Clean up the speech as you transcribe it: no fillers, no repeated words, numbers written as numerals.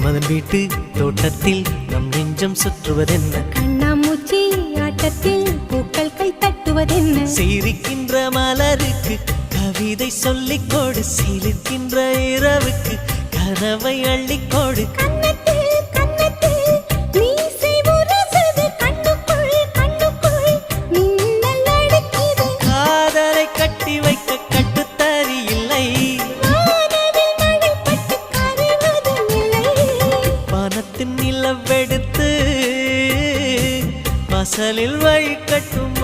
மன்மதன் வீட்டு தோட்டத்தில் நம் நெஞ்சம் சுற்றுவதென்ன கண்ணாமூச்சி ஆட்டத்தில் பூக்கள் கை தட்டுவதென்ன சிரிக்கின்ற மலருக்கு கவிதை சொல்லிக்கோடு சிலிர்க்கின்ற இரவுக்கு கனவை அள்ளிக்கோடு காதலை கட்டி வைக்க கட்டுத்தறி இல்லை வானத்தின் நிலவெடுத்து வாசலில் வழி கட்டும்